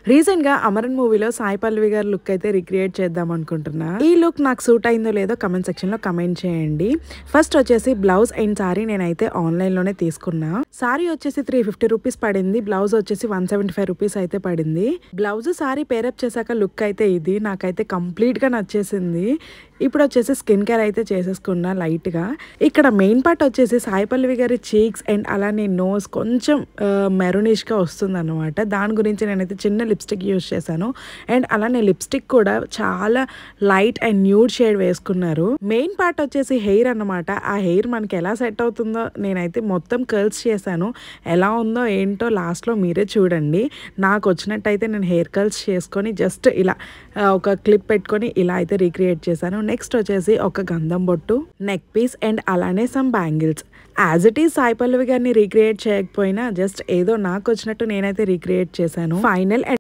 రీసెంట్‌గా 'అమరన్' మూవీలో సాయి పల్లవి గారి లుక్ అయితే రీక్రియేట్ చేద్దాం అనుకుంటున్నా. ఈ లుక్ నాకు సూట్ అయిందో లేదో కామెంట్ సెక్షన్‌లో కామెంట్ చేయండి. ఫస్ట్ వచ్చేసి బ్లౌజ్ అండ్ సారీ నేనైతే ఆన్‌లైన్‌లోనే తీసుకున్నా. సారీ వచ్చేసి 350 రూపీస్ పడింది. బ్లౌజ్ వచ్చేసి 175 రూపీస్ అయితే పడింది. బ్లౌజ్ సారీ పేరప్ చేశాక లుక్ అయితే ఇది నాకైతే కంప్లీట్‌గా నచ్చేసింది. ఇప్పుడు వచ్చేసి స్కిన్ కేర్ అయితే చేసేసుకున్నా లైట్‌గా. ఇక్కడ మెయిన్ పార్ట్ వచ్చేసి సాయి పల్లవి గారి చీక్స్ అండ్ అలానే నోస్ కొంచెం మెరూనిష్‌గా వస్తుందన్నమాట. దాని గురించి నేనైతే చిన్న లిప్స్టిక్ యూజ్ చేశాను. అండ్ అలానే లిప్స్టిక్ కూడా చాలా లైట్ అండ్ న్యూడ్ షేడ్ వేసుకున్నారు. మెయిన్ పార్ట్ వచ్చేసి హెయిర్ అన్నమాట. ఆ హెయిర్ మనకి ఎలా సెట్ అవుతుందో నేనైతే మొత్తం కర్ల్స్ చేశాను. ఎలా ఉందో ఏంటో లాస్ట్‌లో మీరే చూడండి. నాకు వచ్చినట్టయితే నేను హెయిర్ కర్ల్స్ చేసుకొని జస్ట్ ఇలా ఒక క్లిప్ పెట్టుకొని ఇలా అయితే రీక్రియేట్ చేశాను. నెక్స్ట్ వచ్చేసి ఒక గంధం బొట్టు, నెక్ పీస్ అండ్ అలానే some bangles. As it is Sai Pallavi గారిని రీక్రియేట్ చేయకపోయినా జస్ట్ ఏదో నాకు వచ్చినట్టు నేనైతే రీక్రియేట్ చేశాను. ఫైనల్